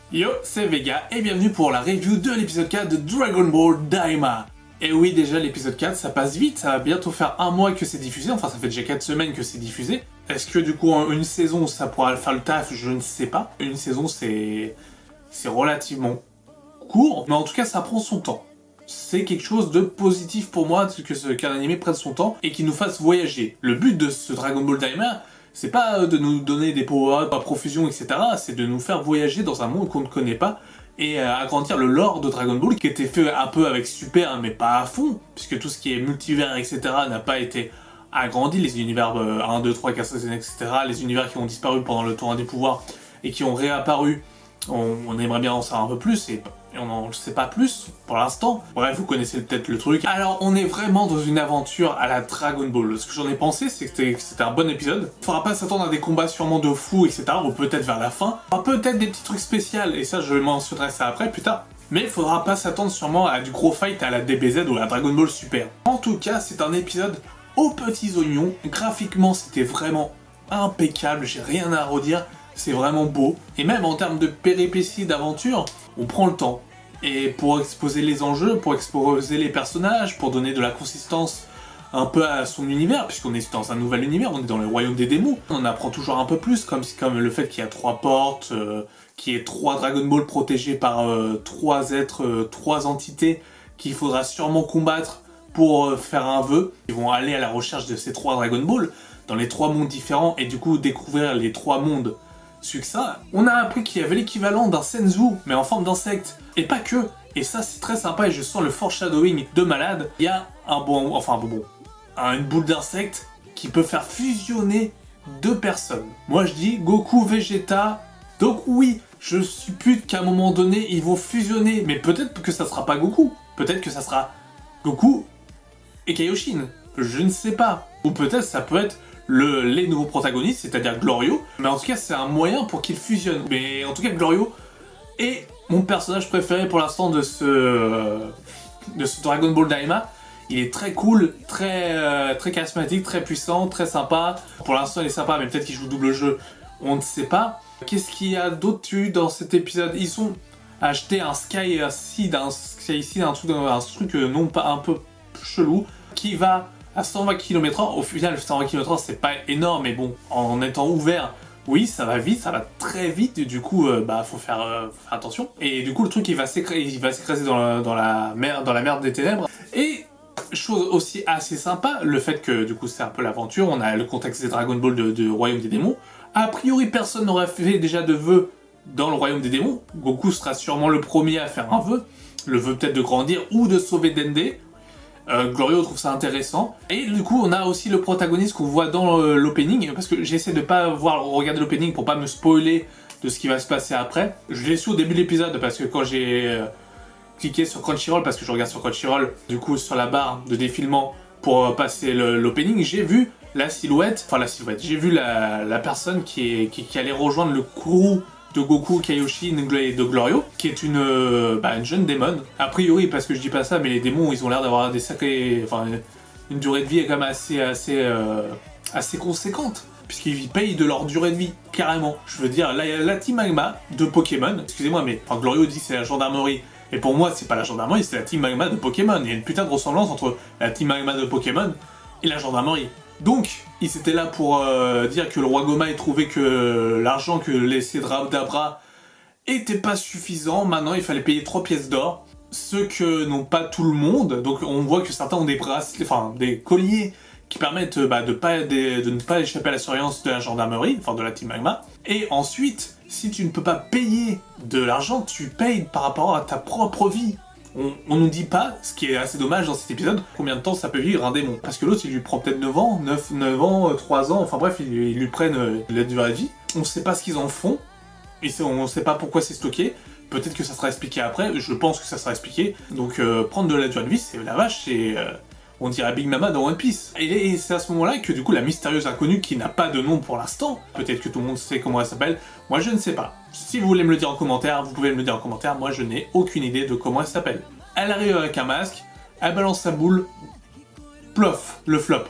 Yo, c'est Vega et bienvenue pour la review de l'épisode 4 de Dragon Ball Daima. Et oui, déjà l'épisode 4, ça passe vite, ça va bientôt faire un mois que c'est diffusé, enfin ça fait déjà 4 semaines que c'est diffusé. Est-ce que du coup en une saison ça pourra faire le taf? Je ne sais pas. Une saison c'est relativement court, mais en tout cas ça prend son temps. C'est quelque chose de positif pour moi qu'un animé prenne son temps et qu'il nous fasse voyager. Le but de ce Dragon Ball Daima, c'est pas de nous donner des power-ups à profusion, etc. C'est de nous faire voyager dans un monde qu'on ne connaît pas et agrandir le lore de Dragon Ball qui était fait un peu avec Super, mais pas à fond, puisque tout ce qui est multivers, etc. n'a pas été agrandi. Les univers 1, 2, 3, 4, 5, etc. Les univers qui ont disparu pendant le tournoi des pouvoirs et qui ont réapparu, on aimerait bien en savoir un peu plus et on n'en sait pas plus pour l'instant. Bref, vous connaissez peut-être le truc. Alors, on est vraiment dans une aventure à la Dragon Ball. Ce que j'en ai pensé, c'est que c'était un bon épisode. Il faudra pas s'attendre à des combats sûrement de fous, etc. Ou peut-être vers la fin. Peut-être des petits trucs spéciaux, et ça, je mentionnerai ça après, plus tard. Mais il faudra pas s'attendre sûrement à du gros fight à la DBZ ou à la Dragon Ball Super. En tout cas, c'est un épisode aux petits oignons. Graphiquement, c'était vraiment impeccable, j'ai rien à redire. C'est vraiment beau. Et même en termes de péripéties, d'aventure, on prend le temps. Et pour exposer les enjeux, pour exposer les personnages, pour donner de la consistance un peu à son univers, puisqu'on est dans un nouvel univers, on est dans le royaume des démons. On apprend toujours un peu plus, comme le fait qu'il y a 3 portes, qu'il y ait 3 Dragon Ball protégés par 3 êtres, 3 entités qu'il faudra sûrement combattre pour faire un vœu. Ils vont aller à la recherche de ces 3 Dragon Ball dans les 3 mondes différents et du coup découvrir les 3 mondes succinct. On a appris qu'il y avait l'équivalent d'un Senzu, mais en forme d'insecte. Et pas que. Et ça, c'est très sympa et je sens le foreshadowing de malade. Il y a une boule d'insecte qui peut faire fusionner 2 personnes. Moi, je dis Goku, Vegeta. Donc oui, je suppute qu'à un moment donné, ils vont fusionner. Mais peut-être que ça sera pas Goku. Peut-être que ça sera Goku et Kaioshin. Je ne sais pas. Ou peut-être ça peut être les nouveaux protagonistes, c'est-à-dire Glorio. Mais en tout cas, c'est un moyen pour qu'ils fusionnent. Mais en tout cas, Glorio est mon personnage préféré pour l'instant de ce Dragon Ball Daima. Il est très cool, très charismatique, très puissant, très sympa. Pour l'instant, il est sympa, mais peut-être qu'il joue double jeu, on ne sait pas. Qu'est-ce qu'il y a d'autre eu dans cet épisode? Ils ont acheté un Sky Seed, un truc non pas un peu chelou, qui va à 120 km/h. Au final, 120 km/h, c'est pas énorme, mais bon, en étant ouvert, oui, ça va vite, ça va très vite, et du coup, faut faire attention. Et du coup, le truc, il va s'écraser dans la mer des ténèbres. Et chose aussi assez sympa, le fait que, du coup, c'est un peu l'aventure, on a le contexte des Dragon Ball de Royaume des Démons. A priori, personne n'aurait fait déjà de vœu dans le Royaume des Démons. Goku sera sûrement le premier à faire un vœu. Le vœu peut-être de grandir ou de sauver Dende. Glorio trouve ça intéressant. Et du coup, on a aussi le protagoniste qu'on voit dans l'opening, parce que j'essaie de pas regarder l'opening pour pas me spoiler de ce qui va se passer après. Je l'ai su au début de l'épisode, parce que quand j'ai cliqué sur Crunchyroll, parce que je regarde sur Crunchyroll, du coup, sur la barre de défilement pour passer l'opening, j'ai vu la silhouette, j'ai vu la personne qui allait rejoindre le crew de Goku, Kaioshin et de Glorio, qui est une jeune démon. A priori, parce que je dis pas ça, mais les démons, ils ont l'air d'avoir des sacrés... une durée de vie quand même assez conséquente, puisqu'ils payent de leur durée de vie, carrément. Je veux dire, là, il y a la Team Magma de Pokémon, excusez-moi, mais Glorio dit que c'est la gendarmerie, et pour moi, c'est pas la gendarmerie, c'est la Team Magma de Pokémon. Il y a une putain de ressemblance entre la Team Magma de Pokémon et la gendarmerie. Donc, ils étaient là pour dire que le roi Goma ait trouvé que l'argent que laissait Dabra était pas suffisant. Maintenant, il fallait payer 3 pièces d'or. Ce que n'ont pas tout le monde. Donc, on voit que certains ont des bracelets, des colliers qui permettent de ne pas échapper à la surveillance de la gendarmerie, de la Team Magma. Et ensuite, si tu ne peux pas payer de l'argent, tu payes par rapport à ta propre vie. On nous dit pas, ce qui est assez dommage dans cet épisode, combien de temps ça peut vivre un démon. Parce que l'autre, il lui prend peut-être 9 ans, 9 ans, 3 ans, enfin bref, ils lui prennent la durée de vie. On sait pas ce qu'ils en font, et on sait pas pourquoi c'est stocké. Peut-être que ça sera expliqué après, je pense que ça sera expliqué. Donc prendre de la durée de vie, c'est la vache, c'est... on dirait Big Mama dans One Piece. Et c'est à ce moment-là que du coup la mystérieuse inconnue qui n'a pas de nom pour l'instant, peut-être que tout le monde sait comment elle s'appelle, moi je ne sais pas. Si vous voulez me le dire en commentaire, vous pouvez me le dire en commentaire, moi je n'ai aucune idée de comment elle s'appelle. Elle arrive avec un masque, elle balance sa boule, plof, le flop.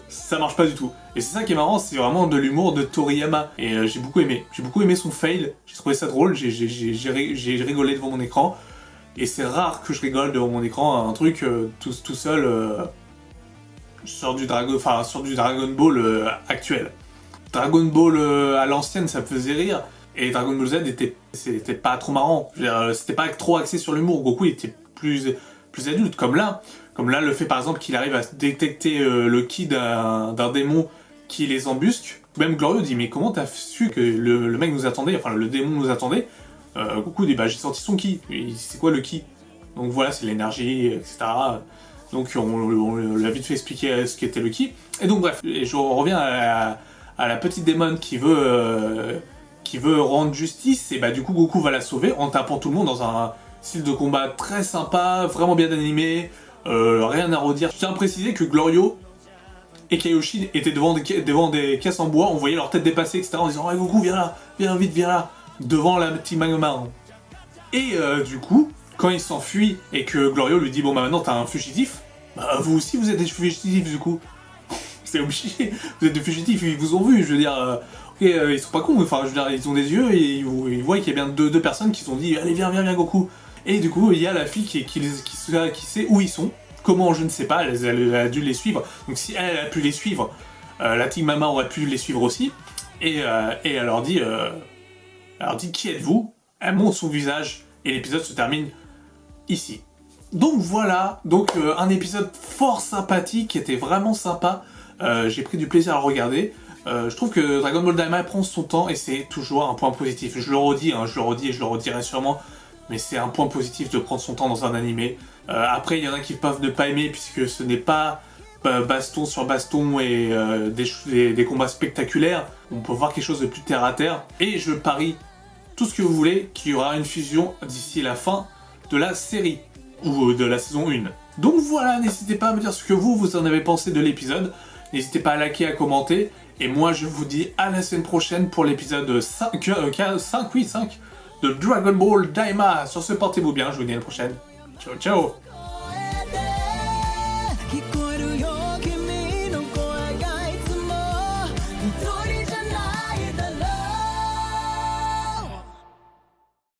Ça marche pas du tout. Et c'est ça qui est marrant, c'est vraiment de l'humour de Toriyama. Et j'ai beaucoup aimé. J'ai beaucoup aimé son fail. J'ai trouvé ça drôle. J'ai rigolé devant mon écran. Et c'est rare que je rigole devant mon écran. Un truc tout seul sur du Dragon Ball actuel. Dragon Ball à l'ancienne, ça me faisait rire. Et Dragon Ball Z c'était pas trop marrant. Je veux dire, c'était pas trop axé sur l'humour. Goku était plus adulte. Comme là, le fait par exemple qu'il arrive à détecter le ki d'un démon qui les embusque. Même Glorio dit mais comment t'as su que le mec nous attendait, enfin le démon nous attendait. Goku dit bah j'ai senti son ki. C'est quoi le ki? Donc voilà, c'est l'énergie, etc. Donc on l'a vite fait expliquer ce qu'était le ki. Et donc bref, et je reviens à la petite démon qui veut rendre justice. Et bah du coup Goku va la sauver en tapant tout le monde dans un style de combat très sympa, vraiment bien animé, rien à redire. Je tiens à préciser que Glorio et Kaioshin étaient devant des caisses en bois, on voyait leur tête dépasser, etc. en disant « Ouais Goku, viens là, viens vite, viens là !» devant la petite Magma. Et du coup, quand il s'enfuit et que Glorio lui dit « Bon bah maintenant t'as un fugitif, bah vous aussi vous êtes des fugitifs du coup. » C'est obligé, vous êtes des fugitifs, ils vous ont vu, je veux dire... ils sont pas cons, enfin je veux dire, ils ont des yeux et ils voient qu'il y a bien deux personnes qui se sont dit « Allez viens Goku !» Et du coup, il y a la fille qui sait où ils sont. Comment, je ne sais pas, elle a dû les suivre. Donc si elle a pu les suivre, la Team Mama aurait pu les suivre aussi. Et elle leur dit qui êtes-vous? Elle montre son visage et l'épisode se termine ici. Donc voilà, un épisode fort sympathique, qui était vraiment sympa. J'ai pris du plaisir à le regarder. Je trouve que Dragon Ball Daima prend son temps et c'est toujours un point positif. Je le redis et je le redirai sûrement. Mais c'est un point positif de prendre son temps dans un animé. Après, il y en a qui peuvent ne pas aimer puisque ce n'est pas baston sur baston et des combats spectaculaires. On peut voir quelque chose de plus terre à terre. Et je parie tout ce que vous voulez qu'il y aura une fusion d'ici la fin de la série ou de la saison 1. Donc voilà, n'hésitez pas à me dire ce que vous en avez pensé de l'épisode. N'hésitez pas à liker, à commenter. Et moi, je vous dis à la semaine prochaine pour l'épisode 5 de Dragon Ball Daima. Sur ce, portez-vous bien, je vous dis à la prochaine. Ciao, ciao.